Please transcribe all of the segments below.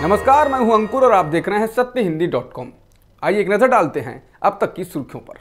नमस्कार, मैं हूं अंकुर और आप देख रहे हैं सत्यहिंदी.com। आइए एक नजर डालते हैं अब तक की सुर्खियों पर।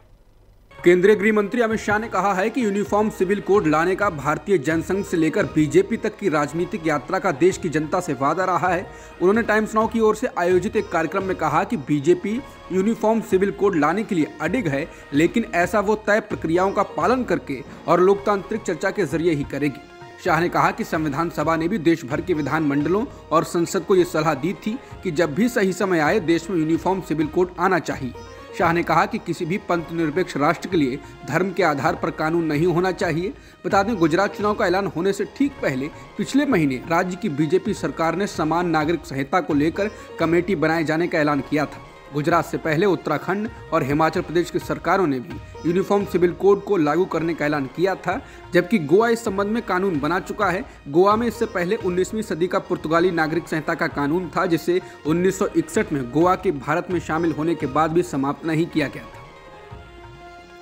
केंद्रीय गृह मंत्री अमित शाह ने कहा है कि यूनिफॉर्म सिविल कोड लाने का भारतीय जनसंघ से लेकर बीजेपी तक की राजनीतिक यात्रा का देश की जनता से वादा रहा है। उन्होंने टाइम्स नाउ की ओर से आयोजित एक कार्यक्रम में कहा कि बीजेपी यूनिफॉर्म सिविल कोड लाने के लिए अडिग है, लेकिन ऐसा वो तय प्रक्रियाओं का पालन करके और लोकतांत्रिक चर्चा के जरिए ही करेगी। शाह ने कहा कि संविधान सभा ने भी देश भर के विधानमंडलों और संसद को ये सलाह दी थी कि जब भी सही समय आए देश में यूनिफॉर्म सिविल कोड आना चाहिए। शाह ने कहा कि किसी भी पंथ निरपेक्ष राष्ट्र के लिए धर्म के आधार पर कानून नहीं होना चाहिए। बता दें, गुजरात चुनाव का ऐलान होने से ठीक पहले पिछले महीने राज्य की बीजेपी सरकार ने समान नागरिक संहिता को लेकर कमेटी बनाए जाने का ऐलान किया था। गुजरात से पहले उत्तराखंड और हिमाचल प्रदेश की सरकारों ने भी यूनिफॉर्म सिविल कोड को लागू करने का ऐलान किया था, जबकि गोवा इस संबंध में कानून बना चुका है। गोवा में इससे पहले 19वीं सदी का पुर्तगाली नागरिक संहिता का कानून था, जिसे 1961 में गोवा के भारत में शामिल होने के बाद भी समाप्त नहीं किया गया था।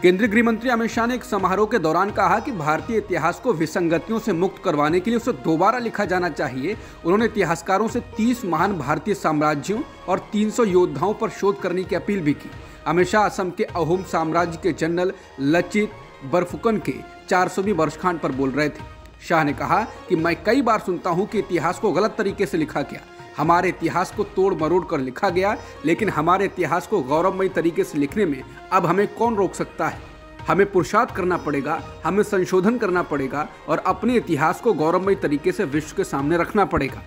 केंद्रीय गृह मंत्री अमित शाह ने एक समारोह के दौरान कहा कि भारतीय इतिहास को विसंगतियों से मुक्त करवाने के लिए उसे दोबारा लिखा जाना चाहिए। उन्होंने इतिहासकारों से 30 महान भारतीय साम्राज्यों और 300 योद्धाओं पर शोध करने की अपील भी की। अमित शाह असम के अहोम साम्राज्य के जनरल लचित बरफुकन के 400वीं वर्षगांठ पर बोल रहे थे। शाह ने कहा कि मैं कई बार सुनता हूँ कि इतिहास को गलत तरीके से लिखा गया, हमारे इतिहास को तोड़ मरोड़ कर लिखा गया, लेकिन हमारे इतिहास को गौरवमयी तरीके से लिखने में अब हमें कौन रोक सकता है। हमें पुरुषार्थ करना पड़ेगा, हमें संशोधन करना पड़ेगा और अपने इतिहास को गौरवमयी तरीके से विश्व के सामने रखना पड़ेगा।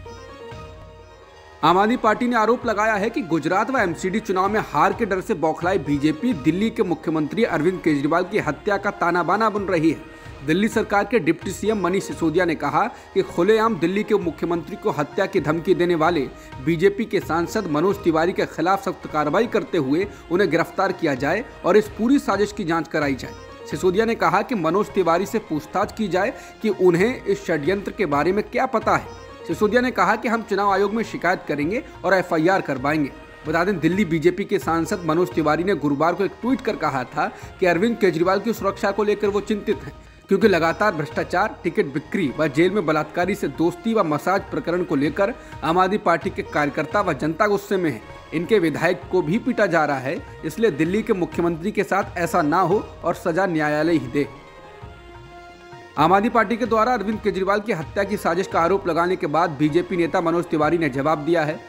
आम आदमी पार्टी ने आरोप लगाया है कि गुजरात व एमसीडी चुनाव में हार के डर से बौखलाई बीजेपी दिल्ली के मुख्यमंत्री अरविंद केजरीवाल की हत्या का ताना बाना बन रही है। दिल्ली सरकार के डिप्टी सीएम मनीष सिसोदिया ने कहा कि खुलेआम दिल्ली के मुख्यमंत्री को हत्या की धमकी देने वाले बीजेपी के सांसद मनोज तिवारी के खिलाफ सख्त कार्रवाई करते हुए उन्हें गिरफ्तार किया जाए और इस पूरी साजिश की जांच कराई जाए। सिसोदिया ने कहा कि मनोज तिवारी से पूछताछ की जाए कि उन्हें इस षड्यंत्र के बारे में क्या पता है। सिसोदिया ने कहा कि हम चुनाव आयोग में शिकायत करेंगे और एफआईआर करवाएंगे। बता दें, दिल्ली बीजेपी के सांसद मनोज तिवारी ने गुरुवार को एक ट्वीट कर कहा था कि अरविंद केजरीवाल की सुरक्षा को लेकर वो चिंतित हैं, क्योंकि लगातार भ्रष्टाचार, टिकट बिक्री व जेल में बलात्कारी से दोस्ती व मसाज प्रकरण को लेकर आम आदमी पार्टी के कार्यकर्ता व जनता गुस्से में है। इनके विधायक को भी पीटा जा रहा है, इसलिए दिल्ली के मुख्यमंत्री के साथ ऐसा ना हो और सजा न्यायालय ही दे। आम आदमी पार्टी के द्वारा अरविंद केजरीवाल की हत्या की साजिश का आरोप लगाने के बाद बीजेपी नेता मनोज तिवारी ने जवाब दिया है।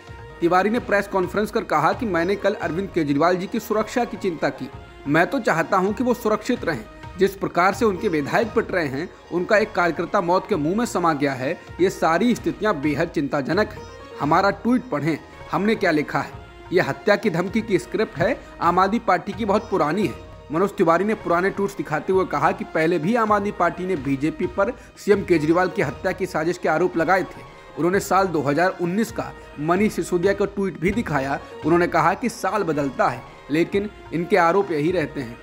तिवारी ने प्रेस कॉन्फ्रेंस कर कहा कि मैंने कल अरविंद केजरीवाल जी की सुरक्षा की चिंता की। मैं तो चाहता हूं कि वो सुरक्षित रहें। जिस प्रकार से उनके विधायक पिट रहे हैं, उनका एक कार्यकर्ता मौत के मुंह में समा गया है, ये सारी स्थितियां बेहद चिंताजनक है। हमारा ट्वीट पढ़ें, हमने क्या लिखा है। यह हत्या की धमकी की स्क्रिप्ट है, आम आदमी पार्टी की बहुत पुरानी है। मनोज तिवारी ने पुराने ट्वीट्स दिखाते हुए कहा कि पहले भी आम आदमी पार्टी ने बीजेपी पर सीएम केजरीवाल की हत्या की साजिश के आरोप लगाए थे। उन्होंने साल 2019 का मनीष सिसोदिया का ट्वीट भी दिखाया। उन्होंने कहा कि साल बदलता है, लेकिन इनके आरोप यही रहते हैं।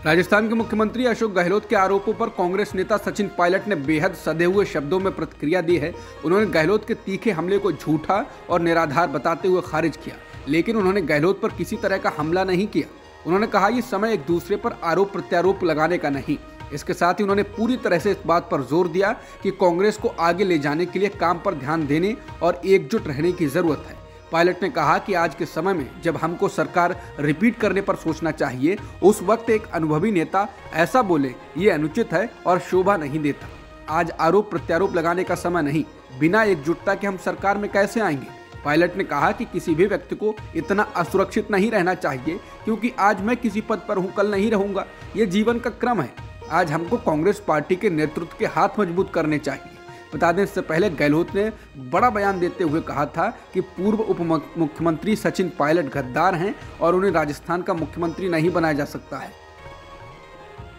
राजस्थान के मुख्यमंत्री अशोक गहलोत के आरोपों पर कांग्रेस नेता सचिन पायलट ने बेहद सधे हुए शब्दों में प्रतिक्रिया दी है। उन्होंने गहलोत के तीखे हमले को झूठा और निराधार बताते हुए खारिज किया, लेकिन उन्होंने गहलोत पर किसी तरह का हमला नहीं किया। उन्होंने कहा ये समय एक दूसरे पर आरोप प्रत्यारोप लगाने का नहीं। इसके साथ ही उन्होंने पूरी तरह से इस बात पर जोर दिया कि कांग्रेस को आगे ले जाने के लिए काम पर ध्यान देने और एकजुट रहने की जरूरत है। पायलट ने कहा कि आज के समय में जब हमको सरकार रिपीट करने पर सोचना चाहिए, उस वक्त एक अनुभवी नेता ऐसा बोले, ये अनुचित है और शोभा नहीं देता। आज आरोप प्रत्यारोप लगाने का समय नहीं। बिना एकजुटता के हम सरकार में कैसे आएंगे। पायलट ने कहा कि किसी भी व्यक्ति को इतना असुरक्षित नहीं रहना चाहिए, क्योंकि आज मैं किसी पद पर हूँ, कल नहीं रहूंगा। ये जीवन का क्रम है। आज हमको कांग्रेस पार्टी के नेतृत्व के हाथ मजबूत करने चाहिए। बता दें, इससे पहले गहलोत ने बड़ा बयान देते हुए कहा था कि पूर्व उप मुख्यमंत्री सचिन पायलट गद्दार हैं और उन्हें राजस्थान का मुख्यमंत्री नहीं बनाया जा सकता है।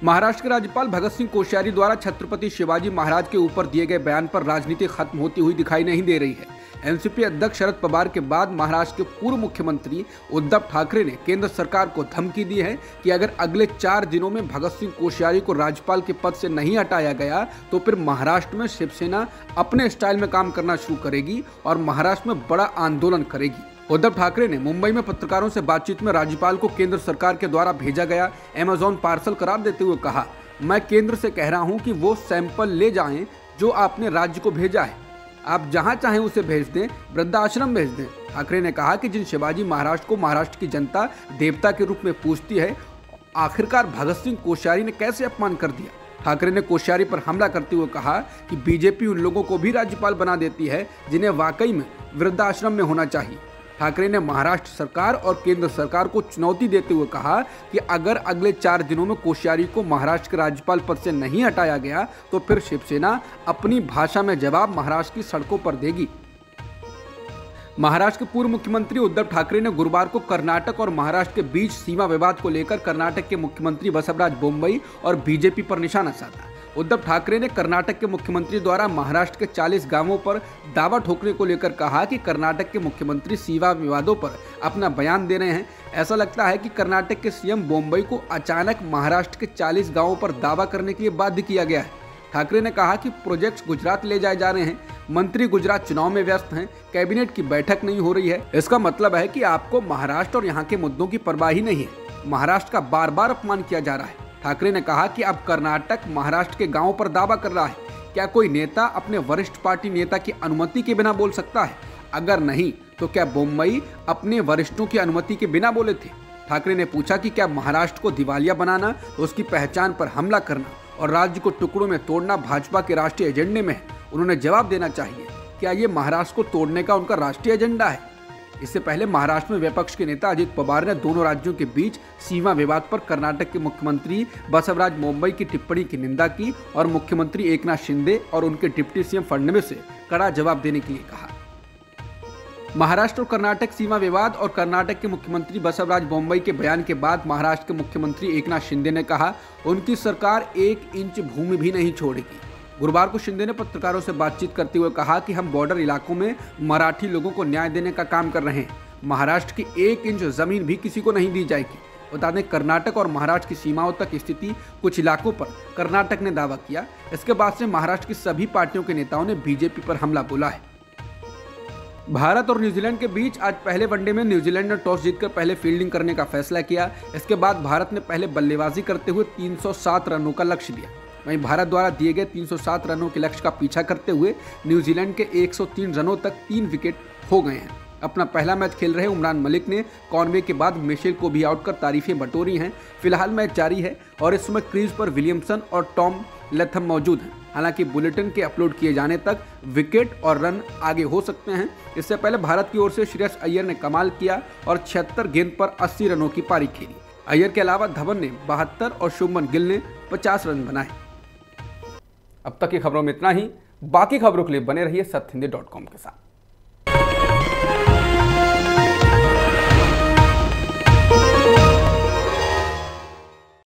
महाराष्ट्र के राज्यपाल भगत सिंह कोश्यारी द्वारा छत्रपति शिवाजी महाराज के ऊपर दिए गए बयान पर राजनीति खत्म होती हुई दिखाई नहीं दे रही है। एनसीपी अध्यक्ष शरद पवार के बाद महाराष्ट्र के पूर्व मुख्यमंत्री उद्धव ठाकरे ने केंद्र सरकार को धमकी दी है कि अगर अगले 4 दिनों में भगत सिंह कोश्यारी को राज्यपाल के पद से नहीं हटाया गया तो फिर महाराष्ट्र में शिवसेना अपने स्टाइल में काम करना शुरू करेगी और महाराष्ट्र में बड़ा आंदोलन करेगी। उद्धव ठाकरे ने मुंबई में पत्रकारों से बातचीत में राज्यपाल को केंद्र सरकार के द्वारा भेजा गया अमेज़न पार्सल करार देते हुए कहा, मैं केंद्र से कह रहा हूं कि वो सैंपल ले जाएं जो आपने राज्य को भेजा है। आप जहां चाहें उसे भेज दें, वृद्धाश्रम भेज दें। ठाकरे ने कहा कि जिन शिवाजी महाराज को महाराष्ट्र की जनता देवता के रूप में पूजती है, आखिरकार भगत सिंह कोश्यारी ने कैसे अपमान कर दिया। ठाकरे ने कोश्यारी पर हमला करते हुए कहा कि बीजेपी उन लोगों को भी राज्यपाल बना देती है जिन्हें वाकई में वृद्धाश्रम में होना चाहिए। ठाकरे ने महाराष्ट्र सरकार और केंद्र सरकार को चुनौती देते हुए कहा कि अगर अगले 4 दिनों में कोश्यारी को महाराष्ट्र के राज्यपाल पद से नहीं हटाया गया तो फिर शिवसेना अपनी भाषा में जवाब महाराष्ट्र की सड़कों पर देगी। महाराष्ट्र के पूर्व मुख्यमंत्री उद्धव ठाकरे ने गुरुवार को कर्नाटक और महाराष्ट्र के बीच सीमा विवाद को लेकर कर्नाटक के मुख्यमंत्री बसवराज बोम्मई और बीजेपी पर निशाना साधा। उद्धव ठाकरे ने कर्नाटक के मुख्यमंत्री द्वारा महाराष्ट्र के 40 गांवों पर दावा ठोकने को लेकर कहा कि कर्नाटक के मुख्यमंत्री सीमा विवादों पर अपना बयान दे रहे हैं। ऐसा लगता है कि कर्नाटक के सीएम बोम्मई को अचानक महाराष्ट्र के 40 गांवों पर दावा करने के लिए बाध्य किया गया है। ठाकरे ने कहा कि प्रोजेक्ट्स गुजरात ले जाए जा रहे हैं, मंत्री गुजरात चुनाव में व्यस्त हैं, कैबिनेट की बैठक नहीं हो रही है। इसका मतलब है कि आपको महाराष्ट्र और यहाँ के मुद्दों की परवाह ही नहीं है। महाराष्ट्र का बार बार अपमान किया जा रहा है। ठाकरे ने कहा कि अब कर्नाटक महाराष्ट्र के गांवों पर दावा कर रहा है। क्या कोई नेता अपने वरिष्ठ पार्टी नेता की अनुमति के बिना बोल सकता है? अगर नहीं तो क्या बोम्मई अपने वरिष्ठों की अनुमति के बिना बोले थे? ठाकरे ने पूछा कि क्या महाराष्ट्र को दिवालिया बनाना, उसकी पहचान पर हमला करना और राज्य को टुकड़ों में तोड़ना भाजपा के राष्ट्रीय एजेंडे में है? उन्होंने जवाब देना चाहिए, क्या ये महाराष्ट्र को तोड़ने का उनका राष्ट्रीय एजेंडा है? इससे पहले महाराष्ट्र में विपक्ष के नेता अजित पवार ने दोनों राज्यों के बीच सीमा विवाद पर कर्नाटक के मुख्यमंत्री बसवराज बोम्मई की टिप्पणी की निंदा की और मुख्यमंत्री एकनाथ शिंदे और उनके डिप्टी सीएम फडणवीस से कड़ा जवाब देने के लिए कहा। महाराष्ट्र और कर्नाटक सीमा विवाद और कर्नाटक के मुख्यमंत्री बसवराज बोम्मई के बयान के बाद महाराष्ट्र के मुख्यमंत्री एकनाथ शिंदे ने कहा, उनकी सरकार 1 इंच भूमि भी नहीं छोड़ेगी। गुरुवार को शिंदे ने पत्रकारों से बातचीत करते हुए कहा कि हम बॉर्डर इलाकों में मराठी लोगों को न्याय देने का काम कर रहे हैं। महाराष्ट्र की 1 इंच जमीन भी किसी को नहीं दी जाएगी। बता दें, कर्नाटक और महाराष्ट्र की सीमाओं तक स्थिति कुछ इलाकों पर कर्नाटक ने दावा किया। इसके बाद से महाराष्ट्र की सभी पार्टियों के नेताओं ने बीजेपी पर हमला बोला है। भारत और न्यूजीलैंड के बीच आज पहले वनडे में न्यूजीलैंड ने टॉस जीतकर पहले फील्डिंग करने का फैसला किया। इसके बाद भारत ने पहले बल्लेबाजी करते हुए 307 रनों का लक्ष्य दिया। वहीं भारत द्वारा दिए गए 307 रनों के लक्ष्य का पीछा करते हुए न्यूजीलैंड के 103 रनों तक 3 विकेट हो गए हैं। अपना पहला मैच खेल रहे उमरान मलिक ने कॉनवे के बाद मिशेल को भी आउट कर तारीफें बटोरी हैं। फिलहाल मैच जारी है और इस समय क्रीज पर विलियमसन और टॉम लैथम मौजूद हैं। हालांकि बुलेटिन के अपलोड किए जाने तक विकेट और रन आगे हो सकते हैं। इससे पहले भारत की ओर से श्रेयस अय्यर ने कमाल किया और 76 गेंद पर 80 रनों की पारी खेली। अय्यर के अलावा धवन ने 72 और शुभमन गिल ने 50 रन बनाए। अब तक की खबरों में इतना ही। बाकी खबरों के लिए बने रहिए सत्यहिंदी.com के साथ।